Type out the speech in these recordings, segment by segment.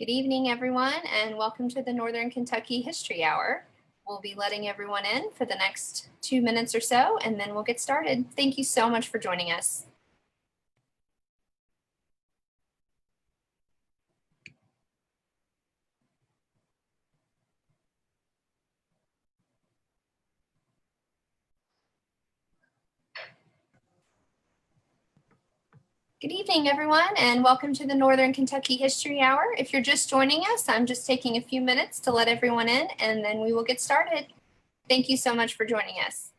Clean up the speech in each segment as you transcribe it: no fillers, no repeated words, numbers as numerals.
Good evening, everyone, and welcome to the Northern Kentucky History Hour. We'll be letting everyone in for the next 2 minutes or so, and then we'll get started. Thank you so much for joining us. Good evening, everyone, and welcome to the Northern Kentucky History Hour. If you're just joining us, I'm just taking a few minutes to let everyone in, and then we will get started. Thank you so much for joining us.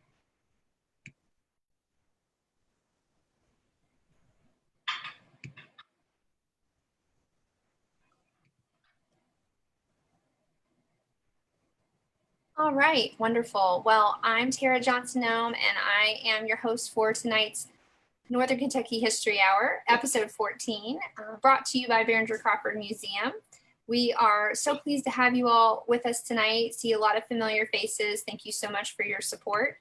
All right, wonderful. Well, I'm Tara Johnson-Noem, and I am your host for tonight's Northern Kentucky History Hour, episode 14, brought to you by Behringer-Crawford Museum. We are so pleased to have you all with us tonight, see a lot of familiar faces. Thank you so much for your support.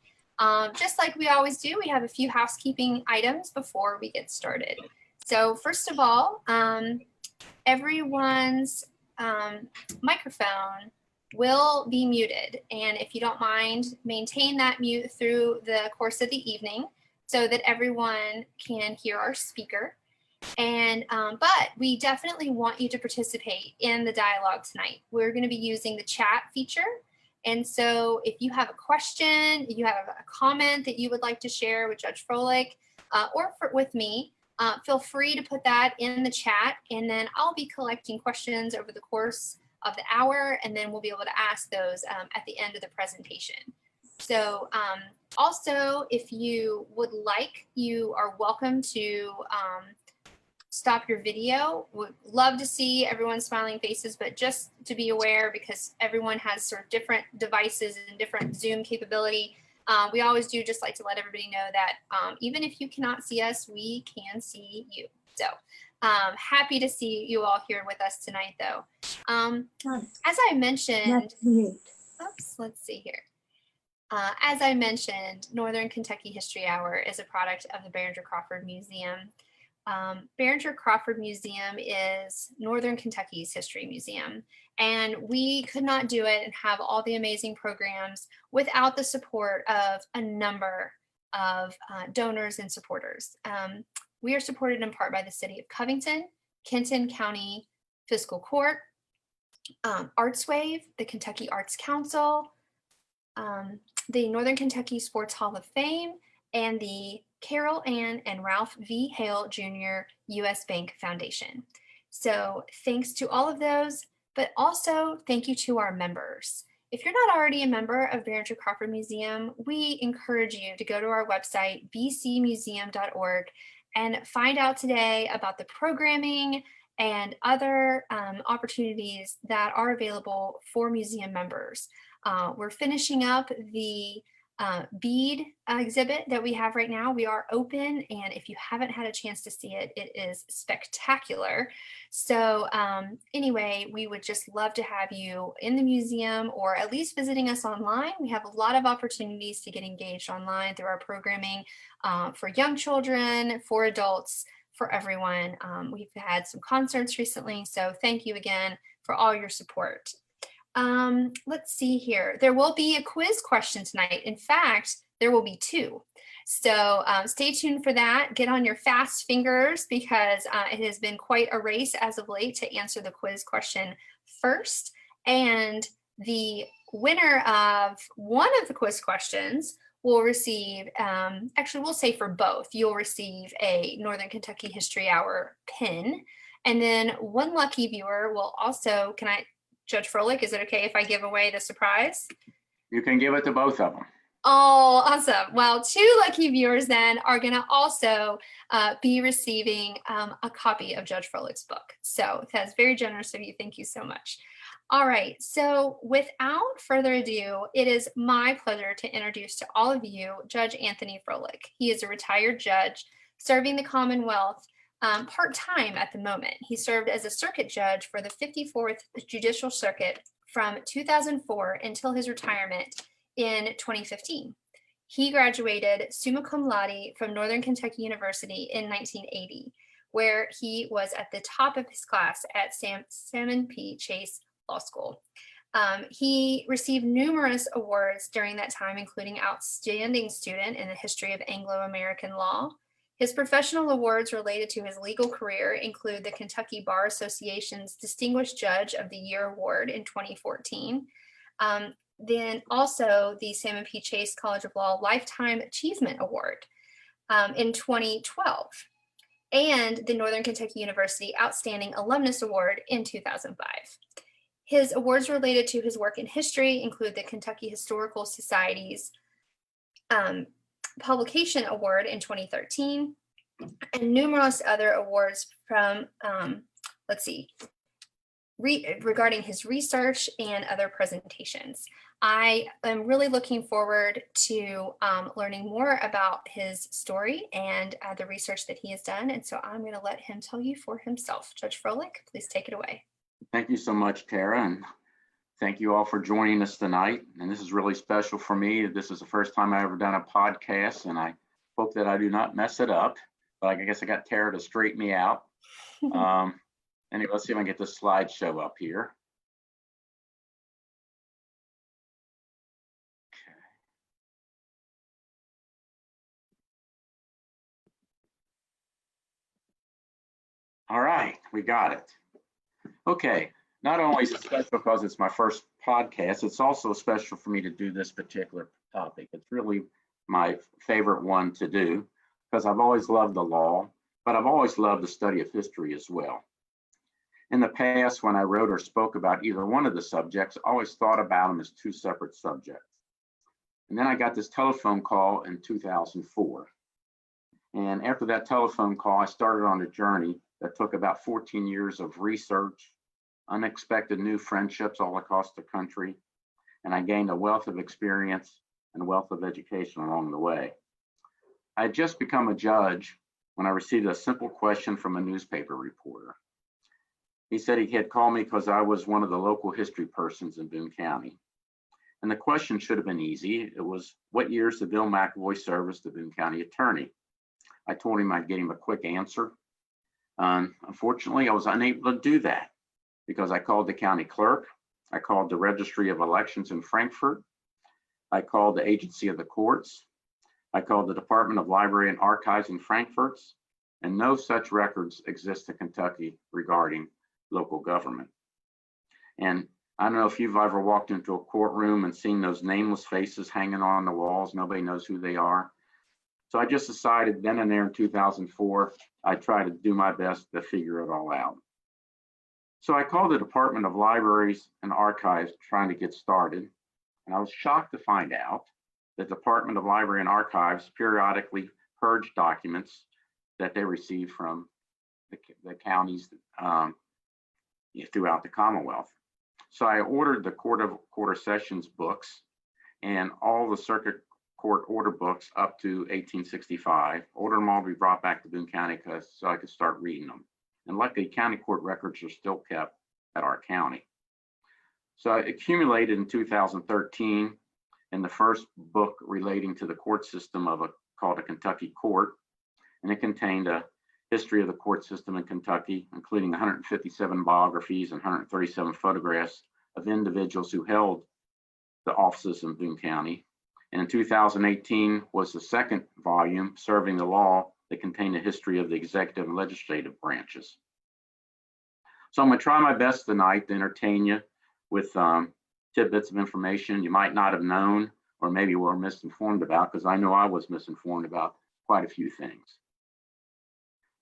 Just like we always do, we have a few housekeeping items before we get started. So first of all, everyone's microphone will be muted, and if you don't mind, maintain that mute through the course of the evening so that everyone can hear our speaker. And but we definitely want you to participate in the dialogue tonight. We're going to be using the chat feature, and so if you have a question, if you have a comment that you would like to share with Judge Frohlich or with me, feel free to put that in the chat, and then I'll be collecting questions over the course of the hour, and then we'll be able to ask those at the end of the presentation. So also, if you would like, you are welcome to stop your video. Would love to see everyone's smiling faces, but just to be aware, because everyone has sort of different devices and different Zoom capability, we always do just like to let everybody know that even if you cannot see us, we can see you. So happy to see you all here with us tonight, though. As I mentioned, oops, let's see here. As I mentioned, Northern Kentucky History Hour is a product of the Behringer-Crawford Museum. Behringer-Crawford Museum is Northern Kentucky's history museum, and we could not do it and have all the amazing programs without the support of a number of donors and supporters. We are supported in part by the City of Covington, Kenton County Fiscal Court, ArtsWave, the Kentucky Arts Council, the Northern Kentucky Sports Hall of Fame, and the Carol Ann and Ralph V. Hale Jr. U.S. Bank Foundation. So thanks to all of those, but also thank you to our members. If you're not already a member of Behringer-Crawford Museum, we encourage you to go to our website, bcmuseum.org, and find out today about the programming and other opportunities that are available for museum members. We're finishing up the bead exhibit that we have right now. We are open, and if you haven't had a chance to see it, it is spectacular. So anyway, we would just love to have you in the museum or at least visiting us online. We have a lot of opportunities to get engaged online through our programming for young children, for adults, for everyone. We've had some concerts recently, so thank you again for all your support. Let's see here. There will be a quiz question tonight. In fact, there will be two. So stay tuned for that. Get on your fast fingers, because it has been quite a race as of late to answer the quiz question first. And the winner of one of the quiz questions will receive, actually we'll say for both, you'll receive a Northern Kentucky History Hour pin. And then one lucky viewer will also, Judge Frohlich, is it okay if I give away the surprise? You can give it to both of them. Oh, awesome. Well, two lucky viewers then are going to also be receiving a copy of Judge Frohlich's book. So that's very generous of you. Thank you so much. All right. So without further ado, it is my pleasure to introduce to all of you Judge Anthony Frohlich. He is a retired judge serving the Commonwealth part-time at the moment. He served as a circuit judge for the 54th Judicial Circuit from 2004 until his retirement in 2015. He graduated summa cum laude from Northern Kentucky University in 1980 where he was at the top of his class at Salmon P. Chase Law School. He received numerous awards during that time, including Outstanding Student in the History of Anglo-American Law. His professional awards related to his legal career include the Kentucky Bar Association's Distinguished Judge of the Year Award in 2014. Then also the Salmon P. Chase College of Law Lifetime Achievement Award in 2012, and the Northern Kentucky University Outstanding Alumnus Award in 2005. His awards related to his work in history include the Kentucky Historical Society's Publication Award in 2013, and numerous other awards from, regarding his research and other presentations. I am really looking forward to learning more about his story and the research that he has done. And so I'm going to let him tell you for himself. Judge Frohlich, please take it away. Thank you so much, Tara, and thank you all for joining us tonight. And this is really special for me. This is the first time I've ever done a podcast, and I hope that I do not mess it up. But I guess I got Tara to straighten me out. Anyway, let's see if I can get this slideshow up here. Okay. All right, we got it. Okay, not only is it special because it's my first podcast, it's also special for me to do this particular topic. It's really my favorite one to do because I've always loved the law, but I've always loved the study of history as well. In the past, when I wrote or spoke about either one of the subjects, I always thought about them as two separate subjects. And then I got this telephone call in 2004. And after that telephone call, I started on a journey that took about 14 years of research, unexpected new friendships all across the country, and I gained a wealth of experience and a wealth of education along the way. I had just become a judge when I received a simple question from a newspaper reporter. He said he had called me because I was one of the local history persons in Boone County. And the question should have been easy. It was, what years did Bill McAvoy serve as the Boone County attorney? I told him I'd get him a quick answer. Unfortunately, I was unable to do that because I called the county clerk, I called the Registry of Elections in Frankfort, I called the Agency of the Courts, I called the Department of Library and Archives in Frankfort, and no such records exist in Kentucky regarding local government. And I don't know if you've ever walked into a courtroom and seen those nameless faces hanging on the walls, nobody knows who they are. So I just decided then and there in 2004, I'd try to do my best to figure it all out. So I called the Department of Libraries and Archives trying to get started, and I was shocked to find out the Department of Library and Archives periodically purged documents that they received from the counties throughout the Commonwealth. So I ordered the Quarter Sessions books and all the circuit court order books up to 1865, ordered them all to be brought back to Boone County so I could start reading them. And luckily, county court records are still kept at our county. So I accumulated in 2013 in the first book relating to the court system called a Kentucky Court, and it contained a history of the court system in Kentucky, including 157 biographies and 137 photographs of individuals who held the offices in Boone County. And in 2018 was the second volume, Serving the Law, that contained a history of the executive and legislative branches. So I'm going to try my best tonight to entertain you with tidbits of information you might not have known or maybe were misinformed about, because I know I was misinformed about quite a few things.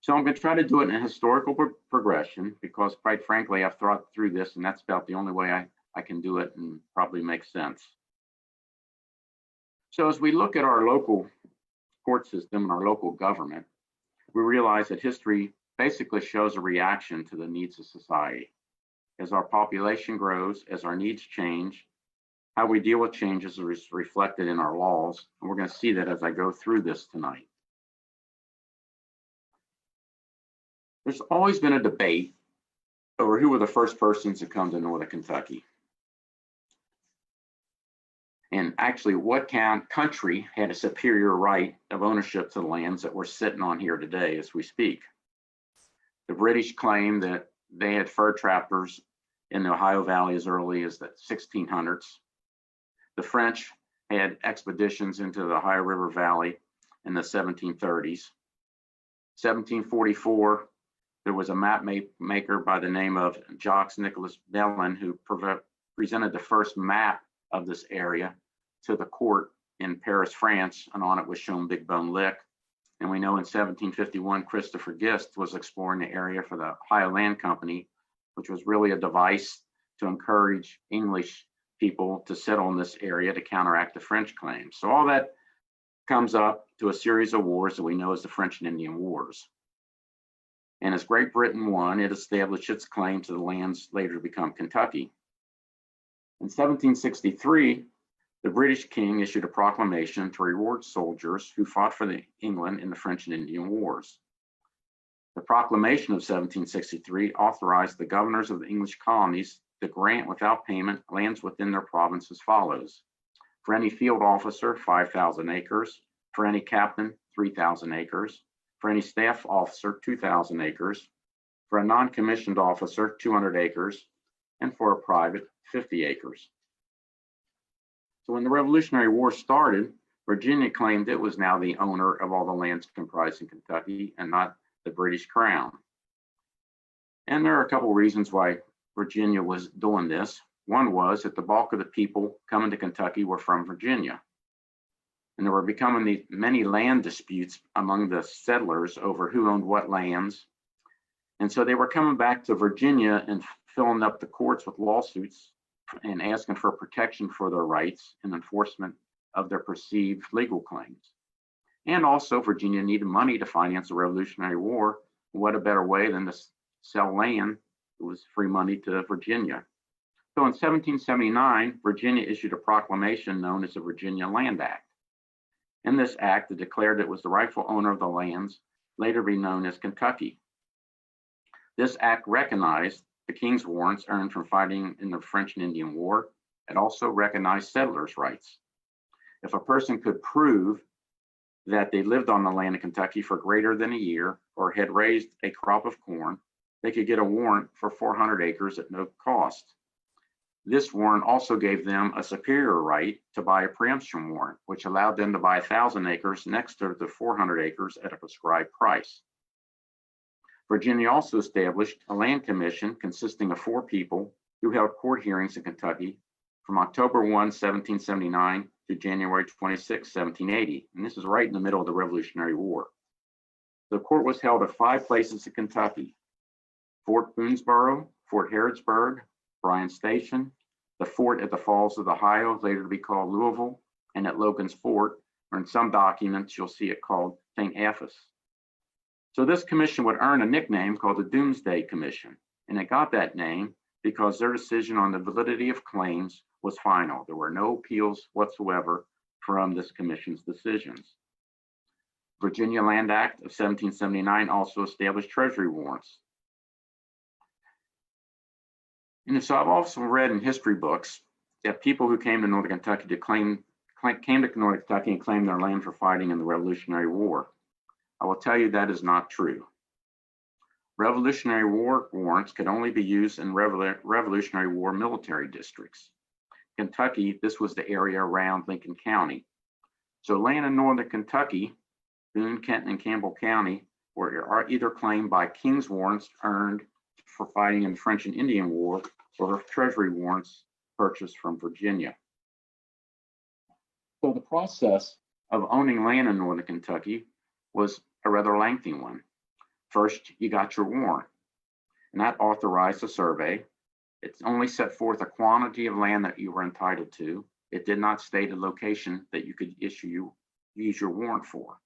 So I'm going to try to do it in a historical progression because, quite frankly, I've thought through this and that's about the only way I can do it and probably make sense. So as we look at our local court system and our local government, we realize that history basically shows a reaction to the needs of society. As our population grows, as our needs change, how we deal with changes is reflected in our laws. And we're going to see that as I go through this tonight. There's always been a debate over who were the first persons to come to Northern Kentucky. And actually, what country had a superior right of ownership to the lands that we're sitting on here today as we speak. The British claimed that they had fur trappers in the Ohio Valley as early as the 1600s. The French had expeditions into the Ohio River Valley in the 1730s. 1744, there was a map maker by the name of Jacques Nicolas Bellin who presented the first map of this area to the court in Paris, France, and on it was shown Big Bone Lick. And we know in 1751, Christopher Gist was exploring the area for the Ohio Land Company, which was really a device to encourage English people to settle in this area to counteract the French claims. So all that comes up to a series of wars that we know as the French and Indian Wars. And as Great Britain won, it established its claim to the lands later to become Kentucky. In 1763, the British king issued a proclamation to reward soldiers who fought for England in the French and Indian Wars. The proclamation of 1763 authorized the governors of the English colonies to grant without payment lands within their province as follows. For any field officer, 5,000 acres. For any captain, 3,000 acres. For any staff officer, 2,000 acres. For a non-commissioned officer, 200 acres. And for a private, 50 acres. So when the Revolutionary War started, Virginia claimed it was now the owner of all the lands comprising Kentucky and not the British Crown. And there are a couple of reasons why Virginia was doing this. One was that the bulk of the people coming to Kentucky were from Virginia. And there were becoming many land disputes among the settlers over who owned what lands. And so they were coming back to Virginia and filling up the courts with lawsuits and asking for protection for their rights and enforcement of their perceived legal claims. And also, Virginia needed money to finance the Revolutionary War. What a better way than to sell land? It was free money to Virginia. So in 1779, Virginia issued a proclamation known as the Virginia Land Act. In this act, it declared it was the rightful owner of the lands, later be known as Kentucky. This act recognized the king's warrants earned from fighting in the French and Indian War. It also recognized settlers' rights. If a person could prove that they lived on the land of Kentucky for greater than a year or had raised a crop of corn, they could get a warrant for 400 acres at no cost. This warrant also gave them a superior right to buy a preemption warrant, which allowed them to buy 1,000 acres next to the 400 acres at a prescribed price. Virginia also established a land commission consisting of 4 people who held court hearings in Kentucky from October 1, 1779 to January 26, 1780. And this is right in the middle of the Revolutionary War. The court was held at 5 places in Kentucky: Fort Boonesborough, Fort Harrodsburg, Bryan Station, the fort at the Falls of the Ohio, later to be called Louisville, and at Logan's Fort, or in some documents, you'll see it called St. Aphis. So this commission would earn a nickname called the Doomsday Commission, and it got that name because their decision on the validity of claims was final. There were no appeals whatsoever from this commission's decisions. Virginia Land Act of 1779 also established treasury warrants. And so I've also read in history books that people who came to Northern Kentucky came to Northern Kentucky and claimed their land for fighting in the Revolutionary War. I will tell you that is not true. Revolutionary War warrants could only be used in Revolutionary War military districts. Kentucky, this was the area around Lincoln County. So land in Northern Kentucky, Boone, Kenton, and Campbell County are either claimed by king's warrants earned for fighting in the French and Indian War or treasury warrants purchased from Virginia. So the process of owning land in Northern Kentucky was a rather lengthy one. First, you got your warrant, and that authorized a survey. It only set forth a quantity of land that you were entitled to. It did not state a location that you could use your warrant for.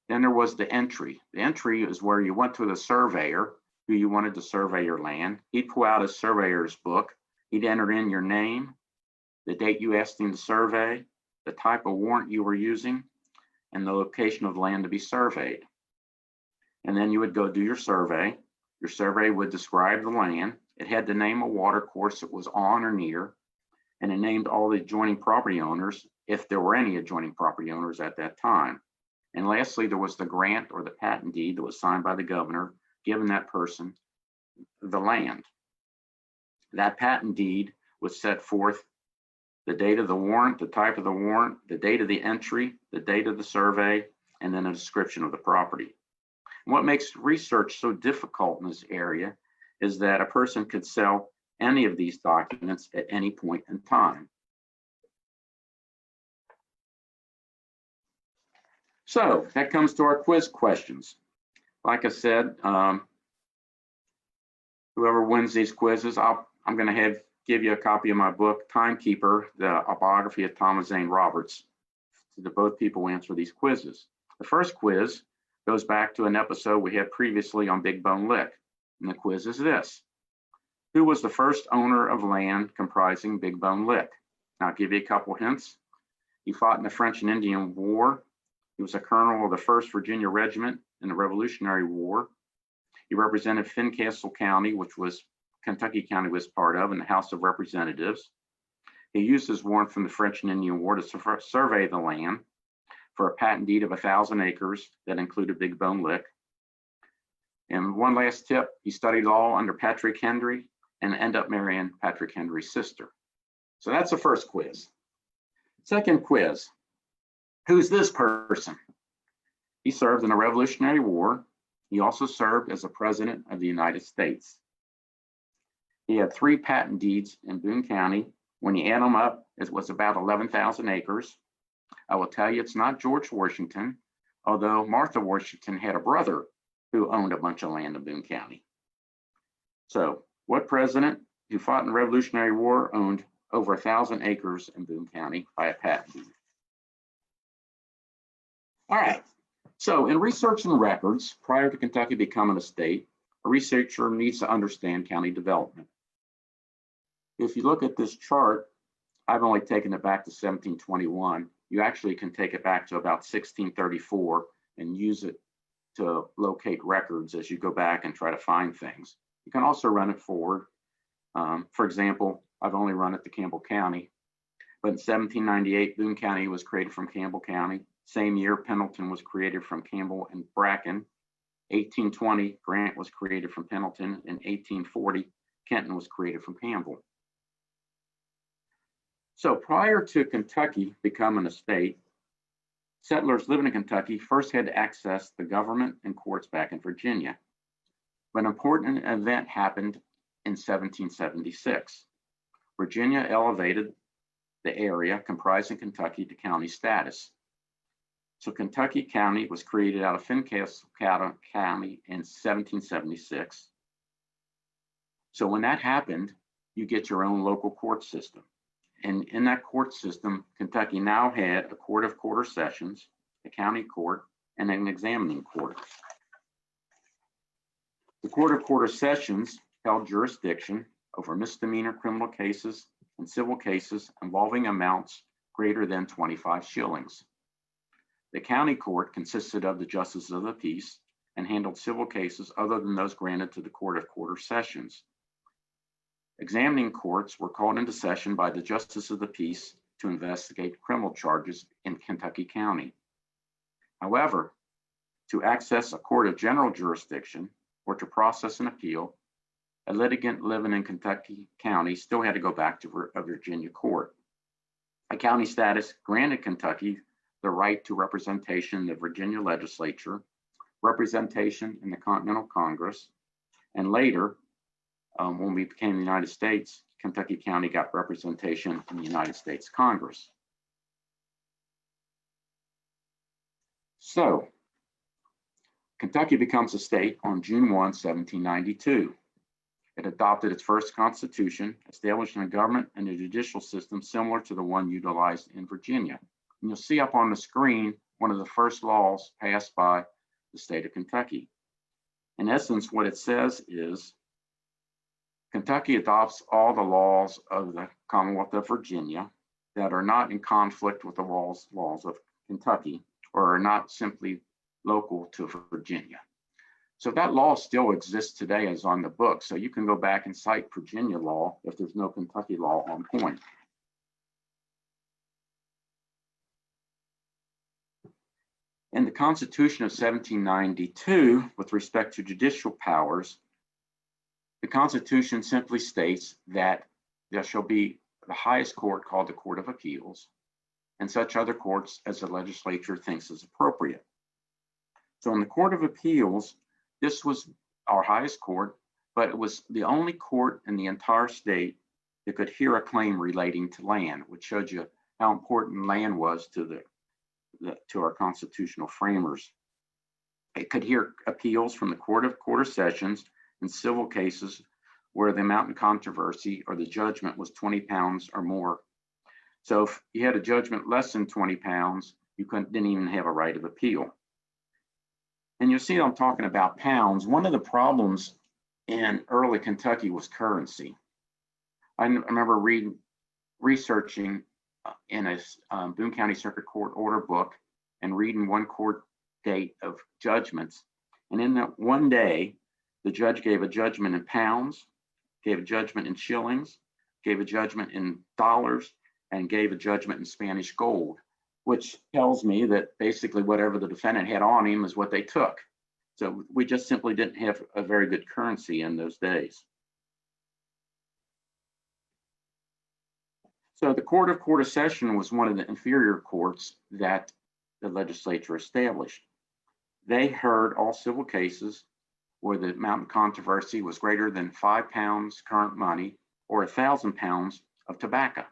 Then there was the entry. The entry is where you went to the surveyor who you wanted to survey your land. He'd pull out his surveyor's book. He'd enter in your name, the date you asked him to survey, the type of warrant you were using, and the location of the land to be surveyed. And then you would go do your survey. Your survey would describe the land. It had the name of water course it was on or near, and it named all the adjoining property owners, if there were any adjoining property owners at that time. And lastly, there was the grant or the patent deed that was signed by the governor, given that person the land. That patent deed was set forth the date of the warrant, the type of the warrant, the date of the entry, the date of the survey, and then a description of the property. And what makes research so difficult in this area is that a person could sell any of these documents at any point in time. So that comes to our quiz questions. Like I said, whoever wins these quizzes, I'm going to give you a copy of my book, Timekeeper, a biography of Thomas Zane Roberts, so that both people answer these quizzes. The first quiz goes back to an episode we had previously on Big Bone Lick, and the quiz is this. Who was the first owner of land comprising Big Bone Lick? Now, I'll give you a couple hints. He fought in the French and Indian War. He was a colonel of the 1st Virginia Regiment in the Revolutionary War. He represented Fincastle County, which was Kentucky County was part of, in the House of Representatives. He used his warrant from the French and Indian War to survey the land for a patent deed of 1,000 acres that included Big Bone Lick. And one last tip, he studied law under Patrick Henry and ended up marrying Patrick Henry's sister. So that's the first quiz. Second quiz, who's this person? He served in the Revolutionary War. He also served as a president of the United States. He had 3 patent deeds in Boone County. When you add them up, it was about 11,000 acres. I will tell you it's not George Washington, although Martha Washington had a brother who owned a bunch of land in Boone County. So what president who fought in the Revolutionary War owned over 1,000 acres in Boone County by a patent deed? All right, so in researching records prior to Kentucky becoming a state, a researcher needs to understand county development. If you look at this chart, I've only taken it back to 1721. You actually can take it back to about 1634 and use it to locate records as you go back and try to find things. You can also run it forward. For example, I've only run it to Campbell County, but in 1798, Boone County was created from Campbell County. Same year, Pendleton was created from Campbell and Bracken. 1820, Grant was created from Pendleton. In 1840, Kenton was created from Campbell. So prior to Kentucky becoming a state, settlers living in Kentucky first had to access the government and courts back in Virginia. But an important event happened in 1776. Virginia elevated the area comprising Kentucky to county status. So Kentucky County was created out of Fincastle County in 1776. So when that happened, you get your own local court system. And in that court system, Kentucky now had a court of quarter sessions, a county court, and an examining court. The court of quarter sessions held jurisdiction over misdemeanor criminal cases and civil cases involving amounts greater than 25 shillings. The county court consisted of the justices of the peace and handled civil cases other than those granted to the court of quarter sessions. Examining courts were called into session by the justice of the peace to investigate criminal charges in Kentucky County. However, to access a court of general jurisdiction or to process an appeal, a litigant living in Kentucky County still had to go back to a Virginia court. A county status granted Kentucky the right to representation in the Virginia legislature, representation in the Continental Congress, and later, when we became the United States, Kentucky County got representation in the United States Congress. So, Kentucky becomes a state on June 1, 1792. It adopted its first constitution, establishing a government and a judicial system similar to the one utilized in Virginia. And you'll see up on the screen one of the first laws passed by the state of Kentucky. In essence, what it says is Kentucky adopts all the laws of the Commonwealth of Virginia that are not in conflict with the laws of Kentucky or are not simply local to Virginia. So that law still exists today as on the book. So you can go back and cite Virginia law if there's no Kentucky law on point. In the Constitution of 1792, with respect to judicial powers, the Constitution simply states that there shall be the highest court called the Court of Appeals, and such other courts as the legislature thinks is appropriate. So in the Court of Appeals, this was our highest court, but it was the only court in the entire state that could hear a claim relating to land, which showed you how important land was to our constitutional framers. It could hear appeals from the Court of Sessions in civil cases where the amount in controversy or the judgment was 20 pounds or more. So if you had a judgment less than 20 pounds, you didn't even have a right of appeal. And you'll see I'm talking about pounds. One of the problems in early Kentucky was currency. I remember researching in a Boone County Circuit Court order book and reading one court date of judgments. And in that one day, the judge gave a judgment in pounds, gave a judgment in shillings, gave a judgment in dollars, and gave a judgment in Spanish gold, which tells me that basically whatever the defendant had on him is what they took. So we just simply didn't have a very good currency in those days. So the Court of Session was one of the inferior courts that the legislature established. They heard all civil cases where the amount of controversy was greater than 5 pounds current money or 1,000 pounds of tobacco.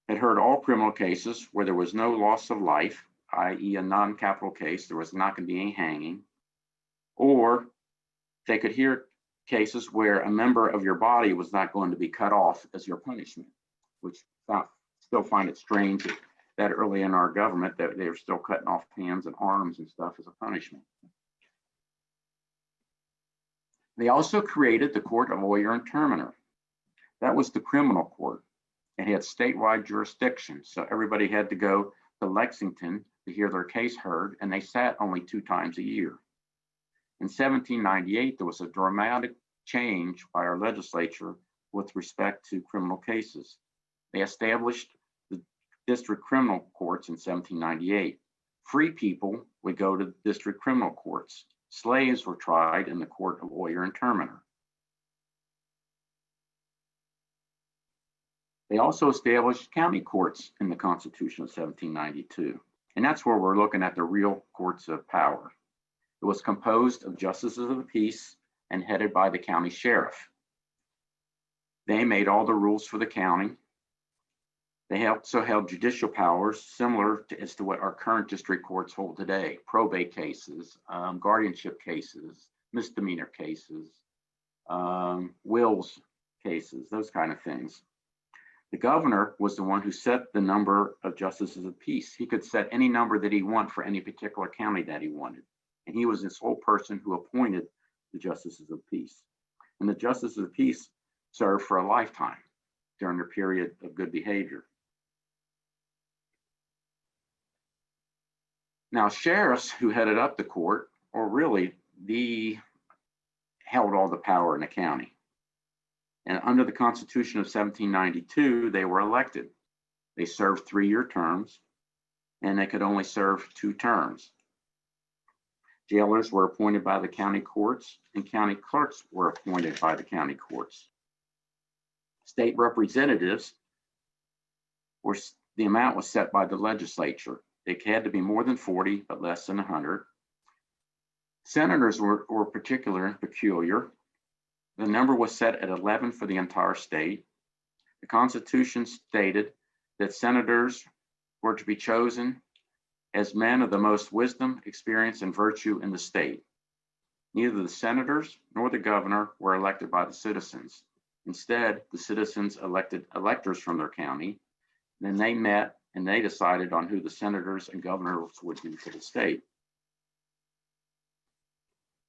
It heard all criminal cases where there was no loss of life, i.e. a non-capital case, there was not going to be any hanging, or they could hear cases where a member of your body was not going to be cut off as your punishment, which I still find it strange that early in our government that they were still cutting off hands and arms and stuff as a punishment. They also created the Court of Oyer and Terminer. That was the criminal court. It had statewide jurisdiction, so everybody had to go to Lexington to hear their case heard, and they sat only 2 times a year. In 1798, there was a dramatic change by our legislature with respect to criminal cases. They established the district criminal courts in 1798. Free people would go to district criminal courts. Slaves were tried in the Court of Oyer and Terminer. They also established county courts in the Constitution of 1792. And that's where we're looking at the real courts of power. It was composed of justices of the peace and headed by the county sheriff. They made all the rules for the county. They also held judicial powers similar as to what our current district courts hold today: probate cases, guardianship cases, misdemeanor cases, wills cases, those kind of things. The governor was the one who set the number of justices of peace. He could set any number that he wanted for any particular county that he wanted. And he was the sole person who appointed the justices of peace. And the justices of peace served for a lifetime during their period of good behavior. Now, sheriffs who headed up the court, or really held all the power in the county. And under the Constitution of 1792, they were elected. They served 3-year terms, and they could only serve 2 terms. Jailers were appointed by the county courts, and county clerks were appointed by the county courts. State representatives, the amount was set by the legislature. It had to be more than 40, but less than 100. Senators were peculiar. The number was set at 11 for the entire state. The Constitution stated that senators were to be chosen as men of the most wisdom, experience, and virtue in the state. Neither the senators nor the governor were elected by the citizens. Instead, the citizens elected electors from their county. Then they met and they decided on who the senators and governors would be for the state.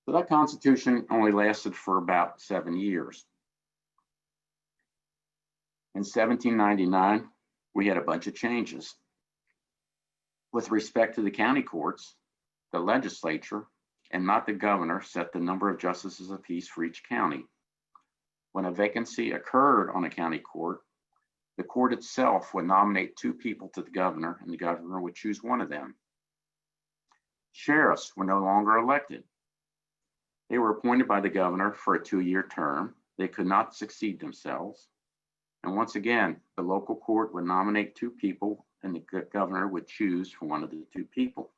So that Constitution only lasted for about 7 years. In 1799, we had a bunch of changes. With respect to the county courts, the legislature, and not the governor, set the number of justices of peace for each county. When a vacancy occurred on a county court, the court itself would nominate 2 people to the governor, and the governor would choose one of them. Sheriffs were no longer elected. They were appointed by the governor for a 2-year term. They could not succeed themselves. And once again, the local court would nominate 2 people and the governor would choose for one of the 2 people.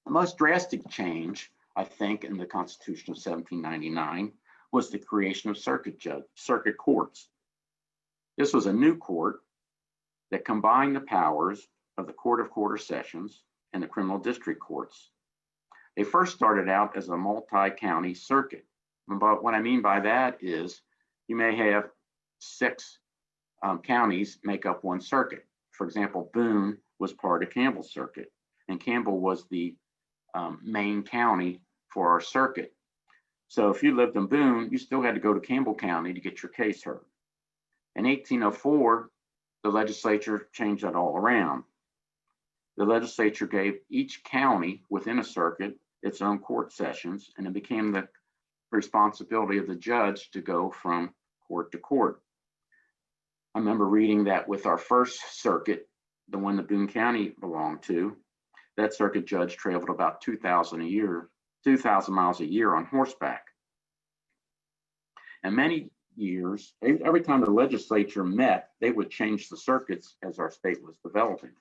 The most drastic change, I think, in the Constitution of 1799 was the creation of circuit courts. This was a new court that combined the powers of the Court of Quarter Sessions and the criminal district courts. They first started out as a multi-county circuit. But what I mean by that is you may have 6 counties make up one circuit. For example, Boone was part of Campbell Circuit, and Campbell was the main county for our circuit. So if you lived in Boone, you still had to go to Campbell County to get your case heard. In 1804, the legislature changed that all around. The legislature gave each county within a circuit its own court sessions, and it became the responsibility of the judge to go from court to court. I remember reading that with our first circuit, the one that Boone County belonged to, that circuit judge traveled about 2,000 miles a year on horseback. And many years, every time the legislature met, they would change the circuits as our state was developing.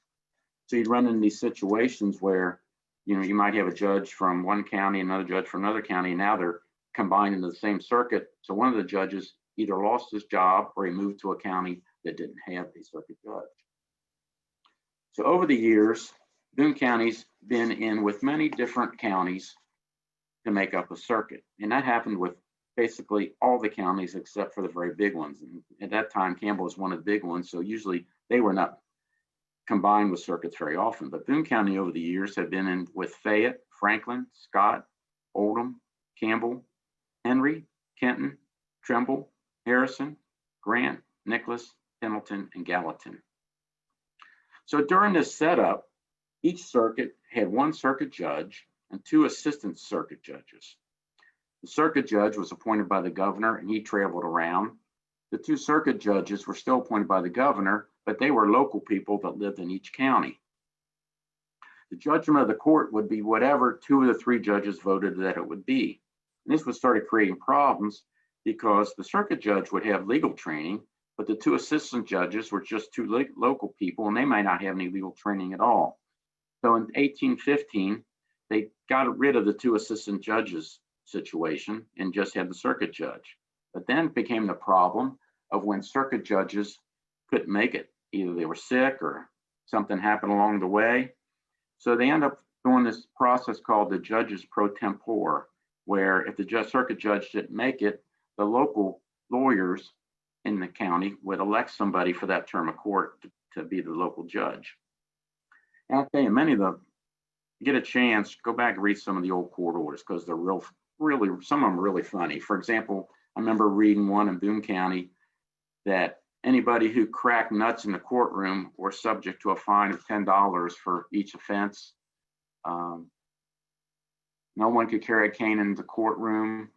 So you'd run into these situations where, you might have a judge from one county, another judge from another county, and now they're combined into the same circuit. So one of the judges either lost his job or he moved to a county that didn't have a circuit judge. So over the years, Boone County's been in with many different counties to make up a circuit. And that happened with basically all the counties except for the very big ones. And at that time, Campbell was one of the big ones. So usually they were not combined with circuits very often. But Boone County over the years have been in with Fayette, Franklin, Scott, Oldham, Campbell, Henry, Kenton, Trimble, Harrison, Grant, Nicholas, Hamilton, and Gallatin. So during this setup, each circuit had one circuit judge and 2 assistant circuit judges. The circuit judge was appointed by the governor and he traveled around. The 2 circuit judges were still appointed by the governor, but they were local people that lived in each county. The judgment of the court would be whatever 2 of the 3 judges voted that it would be. And this would start creating problems because the circuit judge would have legal training, but the 2 assistant judges were just 2 local people and they might not have any legal training at all. So in 1815, they got rid of the 2 assistant judges situation and just had the circuit judge. But then it became the problem of when circuit judges couldn't make it. Either they were sick or something happened along the way. So they end up doing this process called the judges pro tempore, where if the circuit judge didn't make it, the local lawyers in the county would elect somebody for that term of court to be the local judge. And I'll tell you, many of them, get a chance, go back and read some of the old court orders because they're really, some of them are really funny. For example, I remember reading one in Boone County that anybody who cracked nuts in the courtroom were subject to a fine of $10 for each offense. No one could carry a cane into the courtroom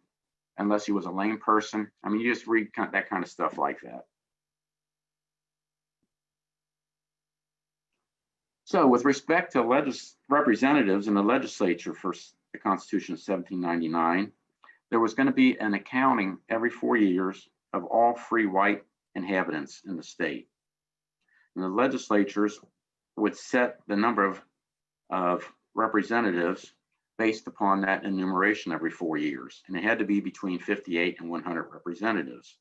unless he was a lame person. I mean, you just read that kind of stuff like that. So with respect to representatives in the legislature for the Constitution of 1799, there was going to be an accounting every 4 years of all free white inhabitants in the state. And the legislatures would set the number of representatives based upon that enumeration every 4 years. And it had to be between 58 and 100 representatives.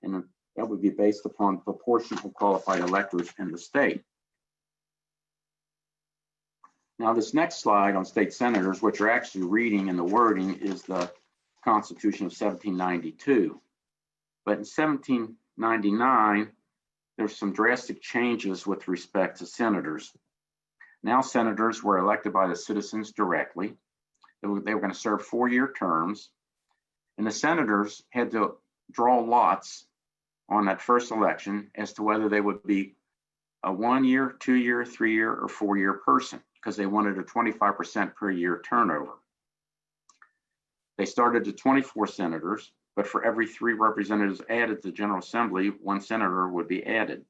And that would be based upon proportion of qualified electors in the state. Now, this next slide on state senators, what you're actually reading in the wording is the Constitution of 1792. But in 1799, there's some drastic changes with respect to senators. Now, senators were elected by the citizens directly. They were going to serve 4-year terms. And the senators had to draw lots on that first election as to whether they would be a 1-year, 2-year, 3-year, or 4-year person, because they wanted a 25% per year turnover. They started at 24 senators, but for every 3 representatives added to the General Assembly, 1 senator would be added.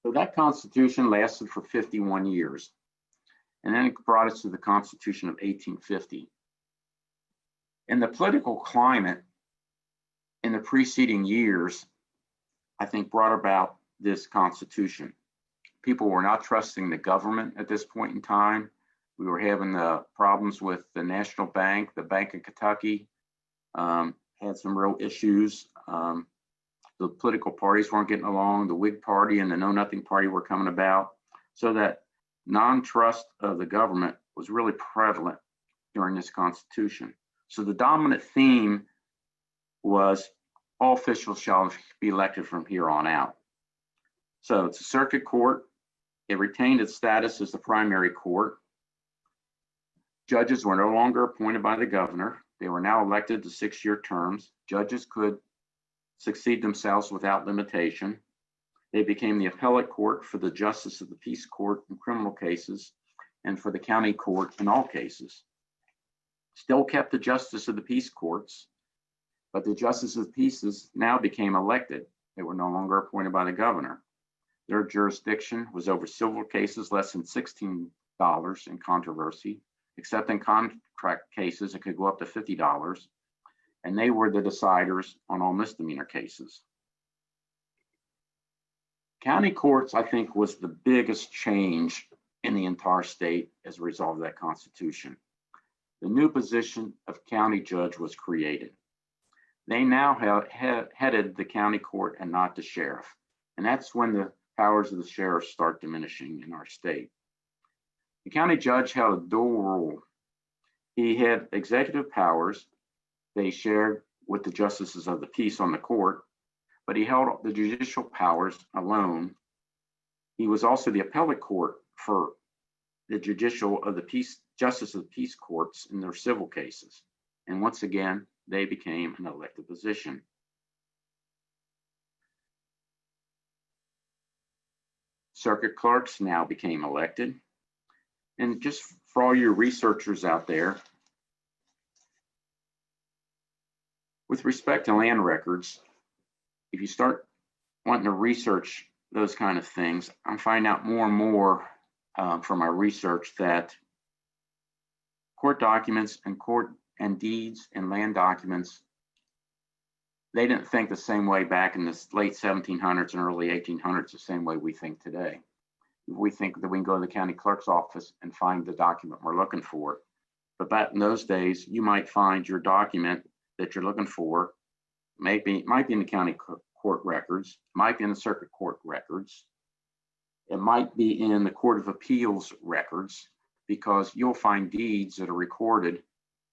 So that Constitution lasted for 51 years. And then it brought us to the Constitution of 1850. And the political climate in the preceding years, I think, brought about this Constitution. People were not trusting the government at this point in time. We were having problems with the National Bank, the Bank of Kentucky, had some real issues. The political parties weren't getting along. The Whig Party and the Know Nothing Party were coming about. So that non-trust of the government was really prevalent during this Constitution. So the dominant theme was all officials shall be elected from here on out. So it's a circuit court. It retained its status as the primary court. Judges were no longer appointed by the governor. They were now elected to 6-year terms. Judges could succeed themselves without limitation. They became the appellate court for the justice of the peace court in criminal cases and for the county court in all cases. Still kept the justice of the peace courts, but the justice of the peace now became elected. They were no longer appointed by the governor. Their jurisdiction was over civil cases less than $16 in controversy, except in contract cases, it could go up to $50. And they were the deciders on all misdemeanor cases. County courts, I think, was the biggest change in the entire state as a result of that Constitution. The new position of county judge was created. They now headed the county court and not the sheriff. And that's when the powers of the sheriff start diminishing in our state. The county judge held a dual role. He had executive powers they shared with the justices of the peace on the court, but he held the judicial powers alone. He was also the appellate court for the judicial of the peace, justice of the peace courts in their civil cases. And once again, they became an elected position. Circuit clerks now became elected. And just for all your researchers out there, with respect to land records, if you start wanting to research those kind of things, I'm finding out more and more from my research that court documents and deeds and land documents, they didn't think the same way back in the late 1700s and early 1800s, the same way we think today. We think that we can go to the county clerk's office and find the document we're looking for. But back in those days, you might find your document that you're looking for, might be in the county court records, might be in the circuit court records, it might be in the Court of Appeals records, because you'll find deeds that are recorded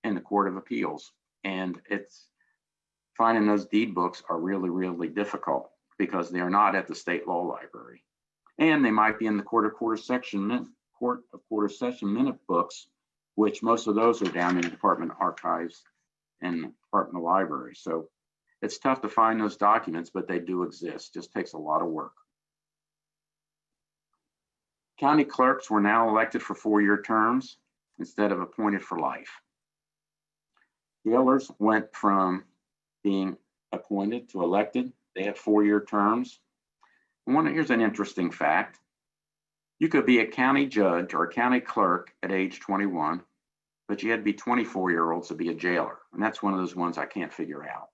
in the Court of Appeals. And it's finding those deed books are really, really difficult because they are not at the state law library. And they might be in the Court of Quarter Session minute books, which most of those are down in the Department of Archives and Department of Library. So it's tough to find those documents, but they do exist. Just takes a lot of work. County clerks were now elected for 4-year terms instead of appointed for life. Jailers went from being appointed to elected. They had 4-year terms. Here's an interesting fact. You could be a county judge or a county clerk at age 21, but you had to be 24-year-olds to be a jailer. And that's one of those ones I can't figure out.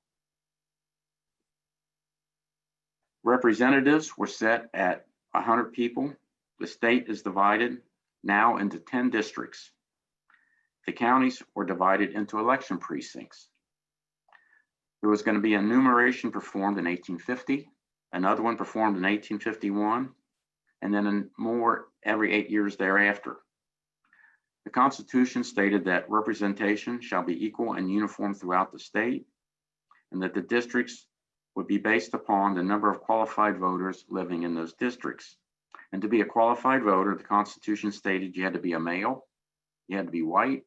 Representatives were set at 100 people. The state is divided now into 10 districts. The counties were divided into election precincts. There was going to be a enumeration performed in 1850, another one performed in 1851, and then more every 8 years thereafter. The Constitution stated that representation shall be equal and uniform throughout the state, and that the districts would be based upon the number of qualified voters living in those districts. And to be a qualified voter, the Constitution stated you had to be a male, you had to be white,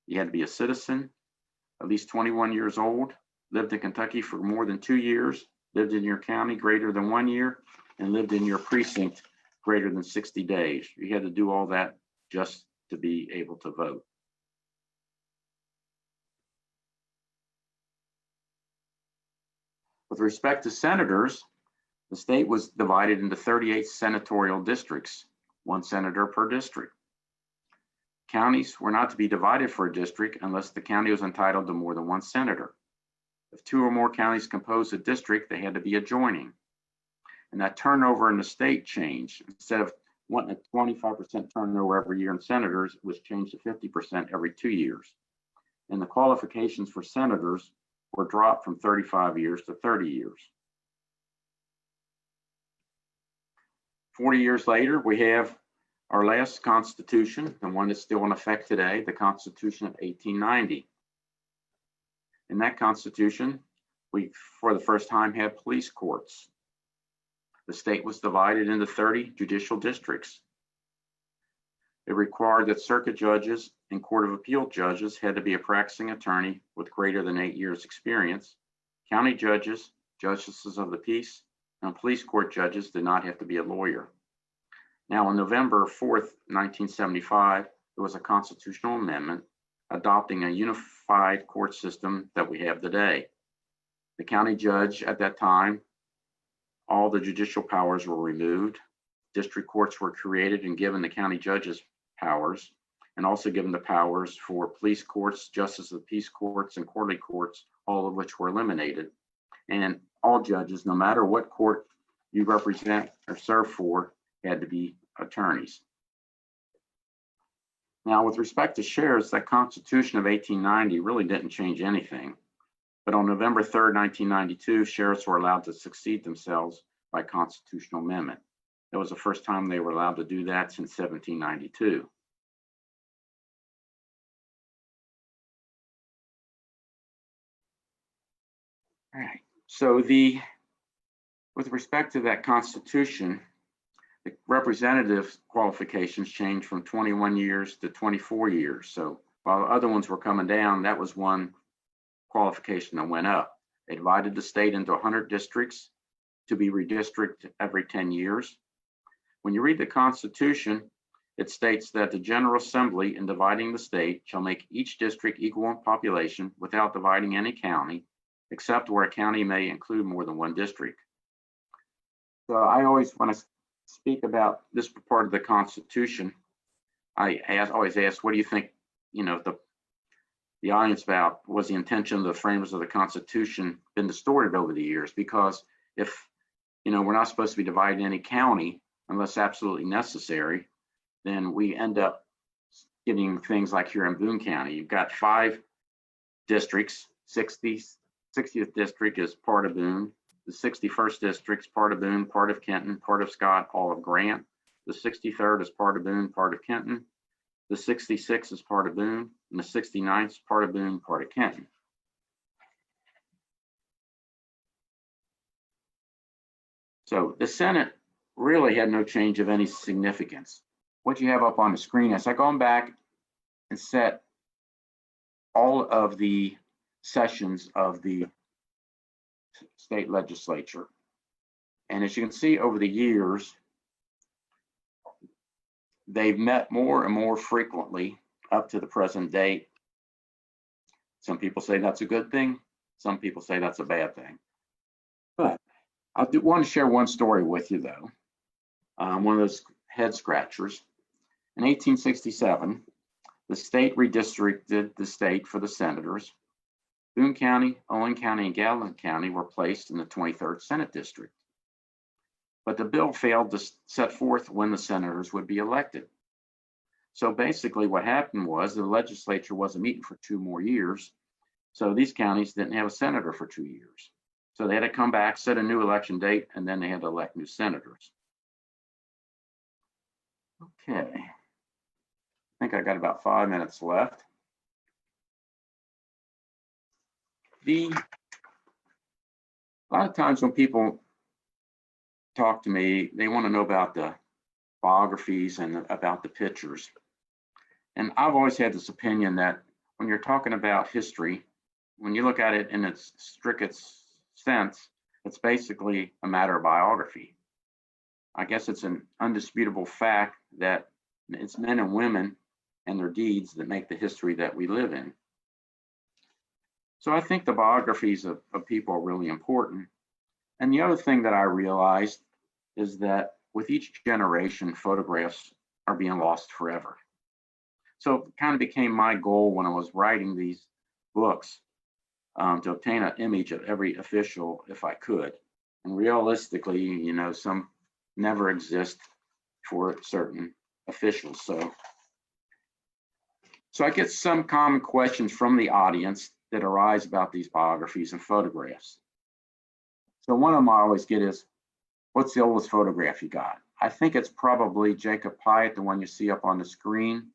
you had to be a citizen, at least 21 years old, lived in Kentucky for more than 2 years, lived in your county greater than 1 year, and lived in your precinct greater than 60 days. You had to do all that just to be able to vote. With respect to senators, The state was divided into 38 senatorial districts, 1 senator per district. Counties were not to be divided for a district unless the county was entitled to more than 1 senator. If 2 or more counties composed a district, they had to be adjoining. And that turnover in the state changed. Instead of wanting a 25% turnover every year in senators, it was changed to 50% every 2 years. And the qualifications for senators were dropped from 35 years to 30 years. 40 years later, we have our last Constitution, the one that's still in effect today, the Constitution of 1890. In that Constitution, we, for the first time, had police courts. The state was divided into 30 judicial districts. It required that circuit judges and Court of Appeal judges had to be a practicing attorney with greater than 8 years experience. County judges, justices of the peace, and police court judges did not have to be a lawyer. Now, on November 4th, 1975, there was a constitutional amendment adopting a unified court system that we have today. The county judge at that time, all the judicial powers were removed. District courts were created and given the county judges powers, and also given the powers for police courts, justice of the peace courts, and quarterly courts, all of which were eliminated. And all judges, no matter what court you represent or serve for, had to be attorneys. Now, with respect to sheriffs, that Constitution of 1890 really didn't change anything. But on November 3rd, 1992, sheriffs were allowed to succeed themselves by constitutional amendment. It was the first time they were allowed to do that since 1792. All right, so with respect to that Constitution, the representative qualifications changed from 21 years to 24 years. So while other ones were coming down, that was one qualification that went up. They divided the state into 100 districts to be redistricted every 10 years. When you read the Constitution, it states that the General Assembly, in dividing the state, shall make each district equal in population without dividing any county, except where a county may include more than 1 district. So I always, when I speak about this part of the Constitution, I always ask, what do you think, the audience about? Was the intention of the framers of the Constitution been distorted over the years? Because if, we're not supposed to be dividing any county unless absolutely necessary, then we end up getting things like here in Boone County. You've got 5 districts. 60th district is part of Boone. The 61st district is part of Boone, part of Kenton, part of Scott, all of Grant. The 63rd is part of Boone, part of Kenton. The 66th is part of Boone, and the 69th is part of Boone, part of Kenton. So the Senate really had no change of any significance. What you have up on the screen is I gone back and set all of the sessions of the state legislature. And as you can see over the years, they've met more and more frequently up to the present date. Some people say that's a good thing. Some people say that's a bad thing. But I do want to share one story with you, though. One of those head scratchers. In 1867, the state redistricted the state for the senators. Boone County, Owen County, and Gallatin County were placed in the 23rd Senate District. But the bill failed to set forth when the senators would be elected. So basically what happened was the legislature wasn't meeting for 2 more years. So these counties didn't have a senator for 2 years. So they had to come back, set a new election date, and then they had to elect new senators. Okay. I think I got about 5 minutes left. A lot of times when people talk to me, they want to know about the biographies and about the pictures. And I've always had this opinion that when you're talking about history, when you look at it in its strictest sense, it's basically a matter of biography. I guess it's an undisputable fact that it's men and women and their deeds that make the history that we live in. So I think the biographies of people are really important. And the other thing that I realized is that with each generation, photographs are being lost forever. So it kind of became my goal when I was writing these books to obtain an image of every official if I could. And realistically, you know, some never exist for certain officials. So I get some common questions from the audience that arise about these biographies and photographs. So one of them I always get is, what's the oldest photograph you got? I think it's probably Jacob Pyatt, the one you see up on the screen.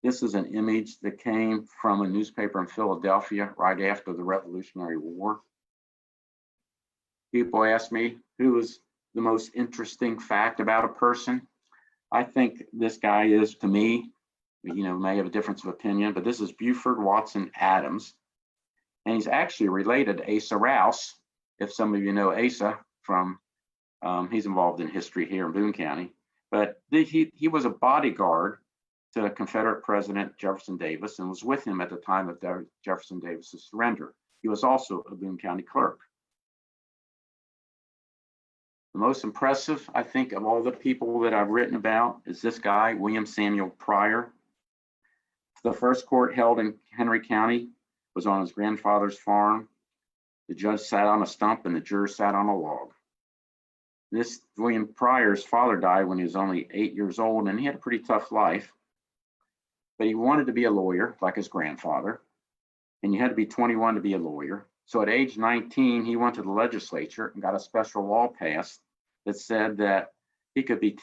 This is an image that came from a newspaper in Philadelphia right after the Revolutionary War. People ask me, who is the most interesting fact about a person? I think this guy is, to me, you know, may have a difference of opinion, but this is Buford Watson Adams. And he's actually related to Asa Rouse. If some of you know Asa from, he's involved in history here in Boone County. But he was a bodyguard to Confederate President Jefferson Davis and was with him at the time of Jefferson Davis's surrender. He was also a Boone County clerk. The most impressive, I think, of all the people that I've written about is this guy, William Samuel Pryor. The first court held in Henry County was on his grandfather's farm. The judge sat on a stump and the jurors sat on a log. This William Pryor's father died when he was only 8 years old, and he had a pretty tough life. But he wanted to be a lawyer like his grandfather, and you had to be 21 to be a lawyer. So at age 19, he went to the legislature and got a special law passed that said that he could be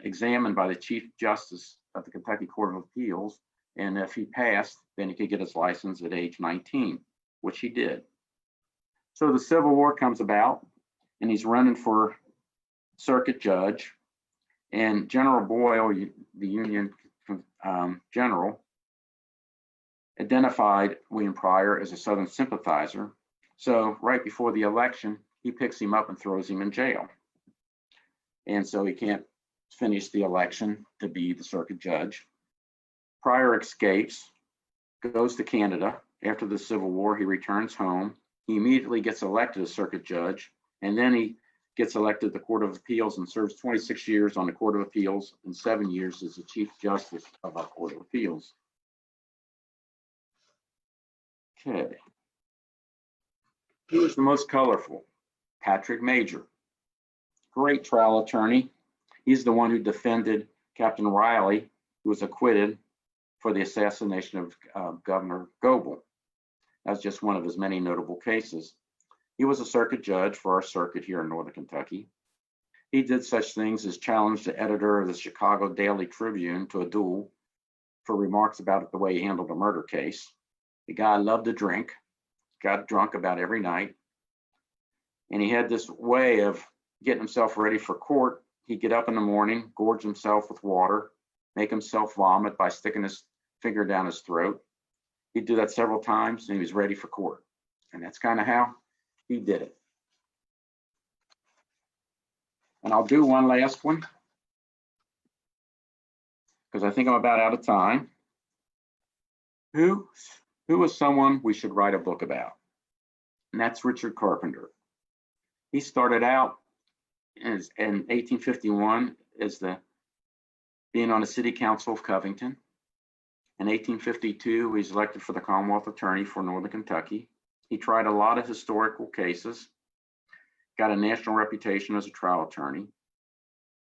examined by the Chief Justice of the Kentucky Court of Appeals. And if he passed, then he could get his license at age 19, which he did. So the Civil War comes about, and he's running for circuit judge. And General Boyle, the Union general, identified William Pryor as a Southern sympathizer. So right before the election, he picks him up and throws him in jail. And so he can't finish the election to be the circuit judge. Pryor escapes, goes to Canada. After the Civil War, he returns home. He immediately gets elected as circuit judge, and then he gets elected to the Court of Appeals and serves 26 years on the Court of Appeals and 7 years as the Chief Justice of our Court of Appeals. Okay. Who was the most colorful? Patrick Major. Great trial attorney. He's the one who defended Captain Riley, who was acquitted for the assassination of Governor Goebel. That's just one of his many notable cases. He was a circuit judge for our circuit here in Northern Kentucky. He did such things as challenge the editor of the Chicago Daily Tribune to a duel for remarks about the way he handled a murder case. The guy loved to drink, got drunk about every night, and he had this way of getting himself ready for court. He'd get up in the morning, gorge himself with water, make himself vomit by sticking his finger down his throat. He'd do that several times, and he was ready for court. And that's kind of how he did it. And I'll do one last one, because I think I'm about out of time. Who is someone we should write a book about? And that's Richard Carpenter. He started out in 1851 as being on the City Council of Covington. In 1852, he's elected for the Commonwealth Attorney for Northern Kentucky. He tried a lot of historical cases, got a national reputation as a trial attorney.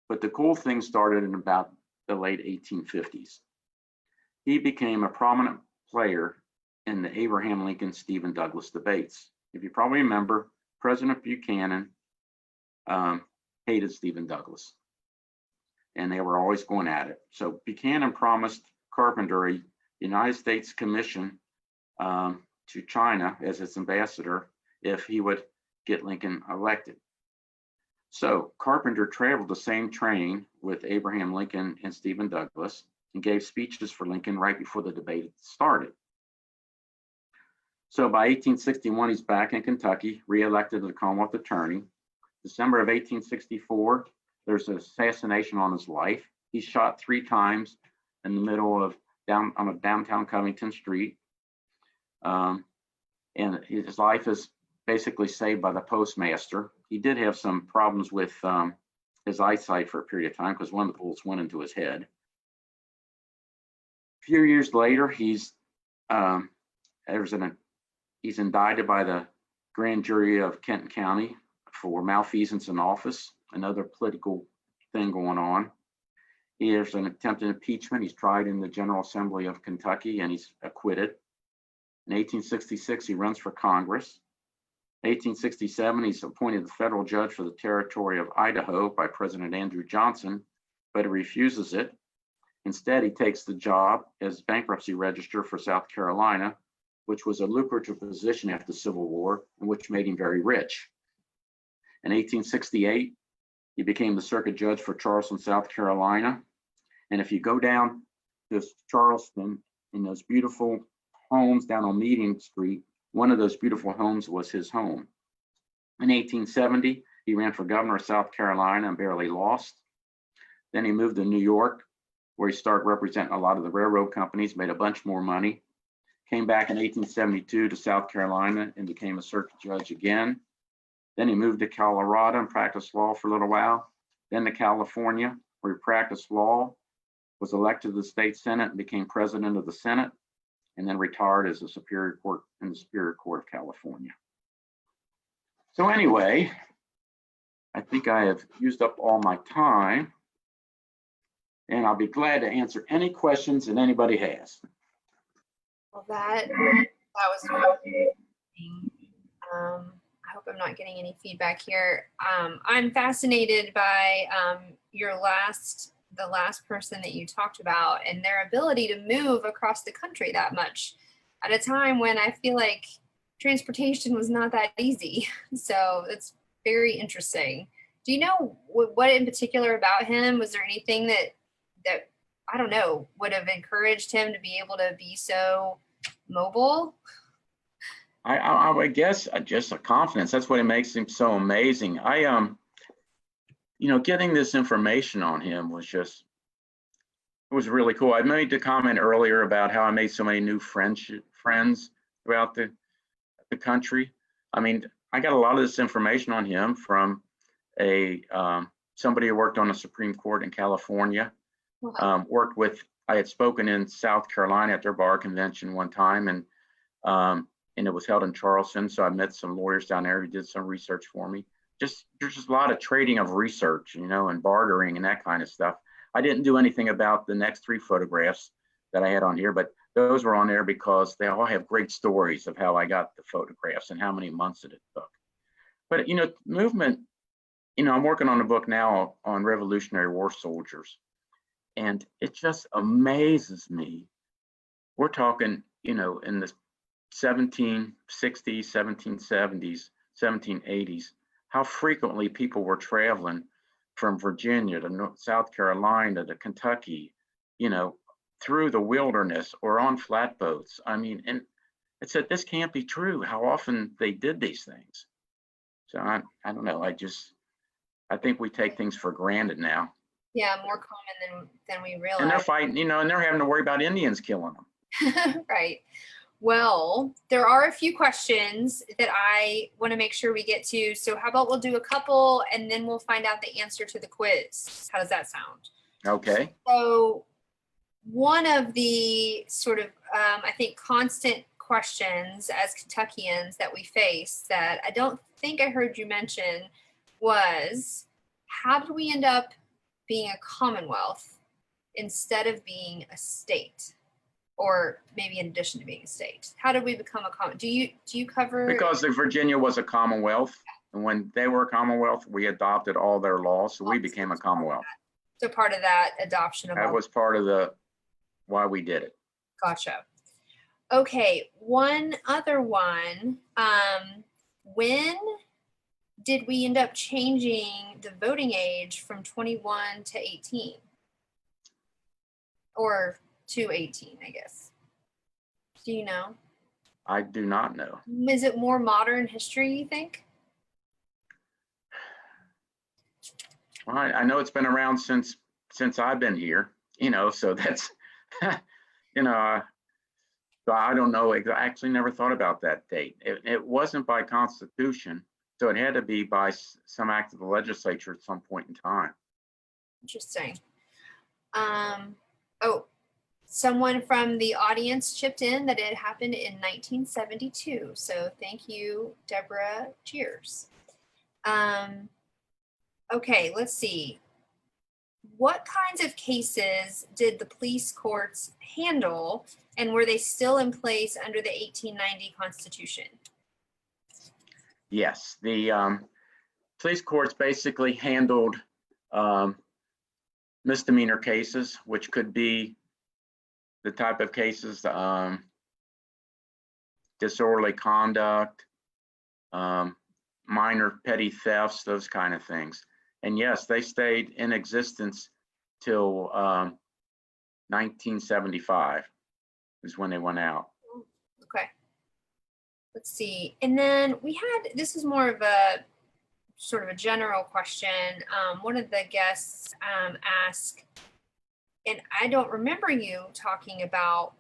But the cool thing started in about the late 1850s. He became a prominent player in the Abraham Lincoln-Stephen Douglas debates. If you probably remember, President Buchanan hated Stephen Douglas, and they were always going at it. So Buchanan promised Carpenter a United States commission to China as its ambassador if he would get Lincoln elected. So Carpenter traveled the same train with Abraham Lincoln and Stephen Douglas and gave speeches for Lincoln right before the debate started. So by 1861, he's back in Kentucky, re-elected as the Commonwealth Attorney. December of 1864, there's an assassination on his life. He's shot 3 times in the middle of on a downtown Covington street. And his life is basically saved by the postmaster. He did have some problems with his eyesight for a period of time because one of the bullets went into his head. A few years later, he's indicted by the grand jury of Kenton County for malfeasance in office, another political thing going on. There's an attempted impeachment. He's tried in the General Assembly of Kentucky and he's acquitted. In 1866, he runs for Congress. In 1867, he's appointed the federal judge for the territory of Idaho by President Andrew Johnson, but he refuses it. Instead, he takes the job as bankruptcy registrar for South Carolina, which was a lucrative position after the Civil War and which made him very rich. In 1868, he became the circuit judge for Charleston, South Carolina. And if you go down to Charleston in those beautiful homes down on Meeting Street, one of those beautiful homes was his home. In 1870, he ran for governor of South Carolina and barely lost. Then he moved to New York, where he started representing a lot of the railroad companies, made a bunch more money. Came back in 1872 to South Carolina and became a circuit judge again. Then he moved to Colorado and practiced law for a little while. Then to California, where he practiced law, was elected to the state senate and became president of the Senate, and then retired as a Superior Court in the Superior Court of California. So anyway, I think I have used up all my time, and I'll be glad to answer any questions that anybody has. Well, that was really interesting. I hope I'm not getting any feedback here. I'm fascinated by the last person that you talked about and their ability to move across the country that much at a time when I feel like transportation was not that easy. So it's very interesting. Do you know what in particular about him? Was there anything that I don't know, would have encouraged him to be able to be so mobile? I would guess just a confidence. That's what makes him so amazing. Getting this information on him was really cool. I made the comment earlier about how I made so many new friends throughout the country. I mean, I got a lot of this information on him from somebody who worked on the Supreme Court in California. Wow. I had spoken in South Carolina at their bar convention one time, and it was held in Charleston. So I met some lawyers down there who did some research for me. There's just a lot of trading of research, and bartering and that kind of stuff. I didn't do anything about the next 3 photographs that I had on here, but those were on there because they all have great stories of how I got the photographs and how many months it took. But, movement, I'm working on a book now on Revolutionary War soldiers. And it just amazes me. We're talking, in the 1760s, 1770s, 1780s, how frequently people were traveling from Virginia to South Carolina to Kentucky, through the wilderness or on flatboats. I mean, and it said this can't be true, how often they did these things. So I don't know. I think we take things for granted now. Yeah, more common than we realize. And they're fighting, and they're having to worry about Indians killing them. Right. Well, there are a few questions that I want to make sure we get to. So how about we'll do a couple and then we'll find out the answer to the quiz. How does that sound? Okay. So one of the sort of, I think, constant questions as Kentuckians that we face that I don't think I heard you mention was, how did we end up being a Commonwealth instead of being a state, or maybe in addition to being a state? How did we become a Commonwealth? Do you cover? Because Virginia was a Commonwealth, and when they were a Commonwealth, we adopted all their laws, so we became a Commonwealth. So part of that adoption of that was part of why we did it. Gotcha. Okay, one other one. When did we end up changing the voting age from 21 to 18? Or to 18, I guess. Do you know? I do not know. Is it more modern history, you think? Well, I know it's been around since I've been here, so that's, the So I don't know. I actually never thought about that date. It wasn't by constitution, so it had to be by some act of the legislature at some point in time. Interesting. Oh, someone from the audience chipped in that it happened in 1972. So thank you, Deborah. Cheers. Okay, let's see. What kinds of cases did the police courts handle, and were they still in place under the 1890 Constitution? Yes, the police courts basically handled misdemeanor cases, which could be the type of cases, disorderly conduct, minor petty thefts, those kind of things. And yes, they stayed in existence till 1975 is when they went out. Okay. Let's see. And then we had, this is more of a sort of a general question. One of the guests asked, and I don't remember you talking about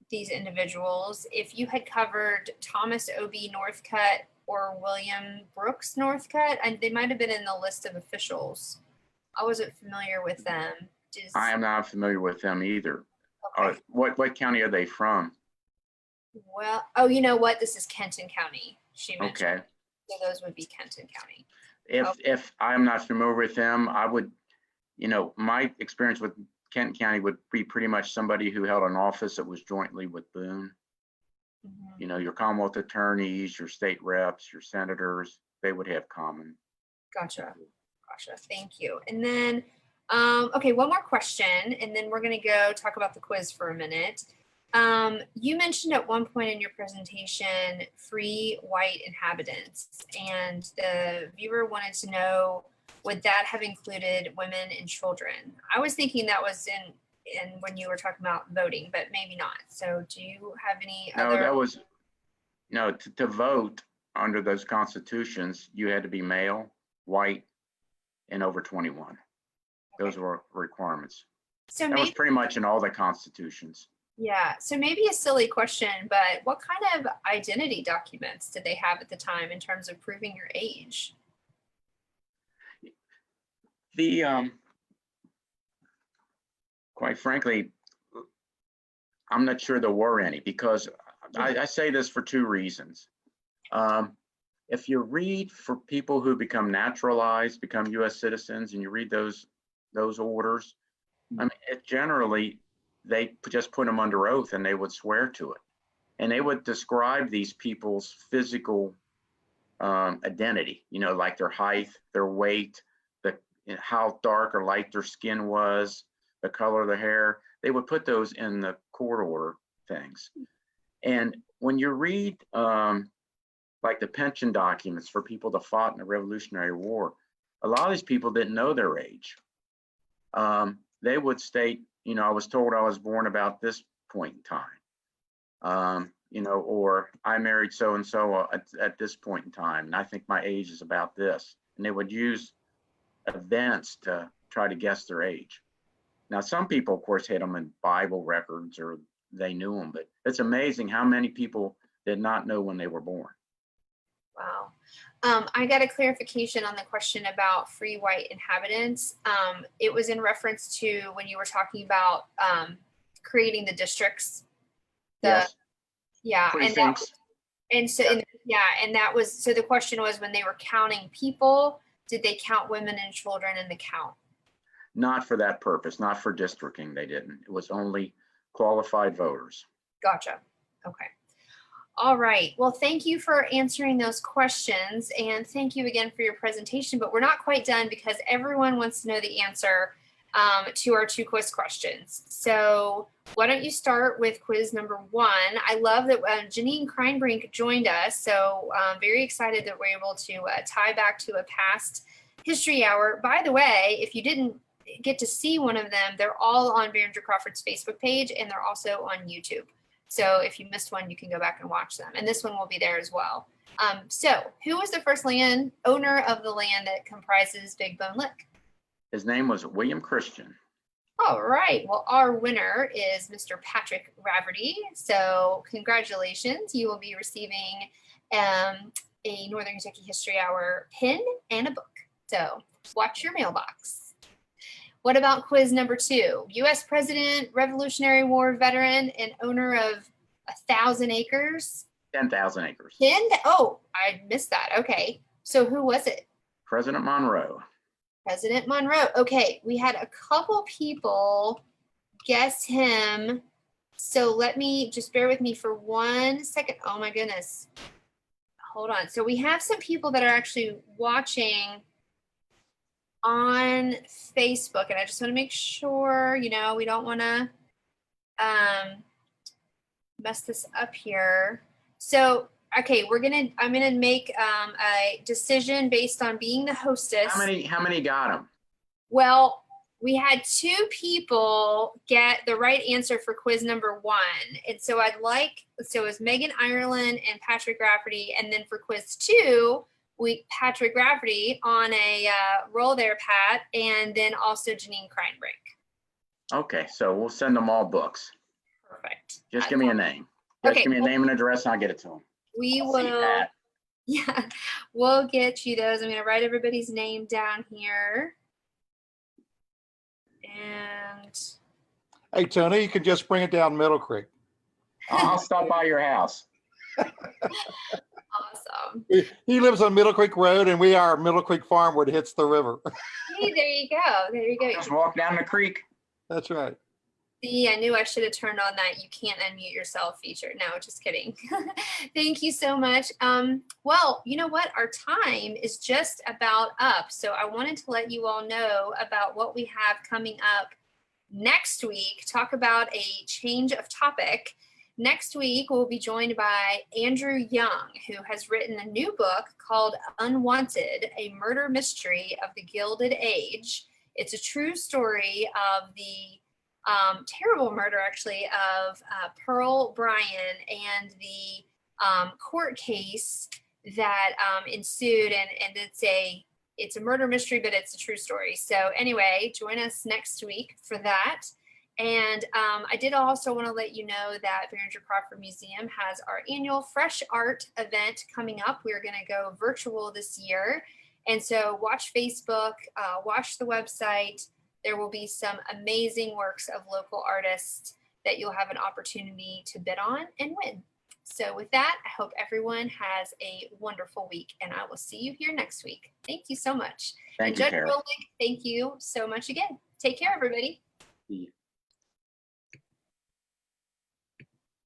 these individuals, if you had covered Thomas O.B. Northcutt or William Brooks Northcutt, and they might have been in the list of officials. I wasn't familiar with them. I am not familiar with them either. Okay. What county are they from? Well, oh, you know what? This is Kenton County. She mentioned. Okay. So those would be Kenton County. If I'm not familiar with them, I would, my experience with Kenton County would be pretty much somebody who held an office that was jointly with Boone. Mm-hmm. Your Commonwealth attorneys, your state reps, your senators, they would have common. Gotcha. Thank you. And then, okay, one more question, and then we're going to go talk about the quiz for a minute. You mentioned at one point in your presentation free white inhabitants, and the viewer wanted to know, would that have included women and children? I was thinking that was in when you were talking about voting, but maybe not. So do you have any other? No, that was, to vote under those constitutions, you had to be male, white, and over 21. Okay. Those were requirements. So that was pretty much in all the constitutions. Yeah, so maybe a silly question, but what kind of identity documents did they have at the time in terms of proving your age? Quite frankly, I'm not sure there were any, because I say this for two reasons. If you read for people who become naturalized, become U.S. citizens, and you read those orders, I mean, generally, they just put them under oath and they would swear to it. And they would describe these people's physical identity, like their height, their weight, how dark or light their skin was, the color of their hair. They would put those in the court order things. And when you read like the pension documents for people that fought in the Revolutionary War, a lot of these people didn't know their age. They would state, I was told I was born about this point in time, or I married so-and-so at this point in time, and I think my age is about this. And they would use events to try to guess their age. Now, some people, of course, had them in Bible records or they knew them, but it's amazing how many people did not know when they were born. Wow. I got a clarification on the question about free white inhabitants. It was in reference to when you were talking about creating the districts. Yes. Yeah. Precincts. And that was, so the question was, when they were counting people, did they count women and children in the count? Not for that purpose, not for districting, they didn't. It was only qualified voters. Gotcha. Okay. All right. Well, thank you for answering those questions, and thank you again for your presentation, but we're not quite done because everyone wants to know the answer to our two quiz questions. So why don't you start with quiz number 1? I love that Janine Kreinbrink joined us, so I'm very excited that we're able to tie back to a past history hour. By the way, if you didn't get to see one of them, they're all on Behringer-Crawford's Facebook page, and they're also on YouTube. So if you missed one, you can go back and watch them. And this one will be there as well. So who was the first owner of the land that comprises Big Bone Lick? His name was William Christian. All right. Well, our winner is Mr. Patrick Rafferty. So congratulations. You will be receiving a Northern Kentucky History Hour pin and a book. So watch your mailbox. What about quiz number 2? U.S. President, Revolutionary War veteran, and owner of 1,000 acres. 10,000 acres. 10? Oh, I missed that. Okay. So who was it? President Monroe. President Monroe. Okay, we had a couple people guess him. So let me just bear with me for 1 second. Oh my goodness. Hold on. So we have some people that are actually watching on Facebook, and I just want to make sure, you know, we don't want to mess this up here. So, okay, I'm gonna make a decision based on being the hostess. How many got them? Well, we had 2 people get the right answer for quiz number 1. And so it was Megan Ireland and Patrick Rafferty. And then for quiz 2, Patrick Rafferty on a roll there, Pat, and then also Janine Kreinbrink. Okay, so we'll send them all books. Perfect. Just give me a name. Just give me a name and address and I'll get it to them. We will. Yeah, we'll get you those. I'm going to write everybody's name down here. And hey, Tony, you can just bring it down Middle Creek. I'll stop by your house. awesome. He lives on Middle Creek Road, and we are Middle Creek Farm where it hits the river. Hey, there you go. There you go. Just walk down the creek. That's right. See, I knew I should have turned on that you can't unmute yourself feature. No, just kidding. Thank you so much. Well, you know what? Our time is just about up. So I wanted to let you all know about what we have coming up next week. Talk about a change of topic. Next week, we'll be joined by Andrew Young, who has written a new book called Unwanted, a Murder Mystery of the Gilded Age. It's a true story of the terrible murder, actually, of Pearl Bryan and the court case that ensued. And it's a murder mystery, but it's a true story. So anyway, join us next week for that. And I did also want to let you know that Behringer-Crawford Museum has our annual Fresh Art event coming up. We're going to go virtual this year. And so watch Facebook, watch the website. There will be some amazing works of local artists that you'll have an opportunity to bid on and win. So with that, I hope everyone has a wonderful week, and I will see you here next week. Thank you so much. Thank you, Judge Carol. Frohlich, thank you so much again. Take care, everybody. See you.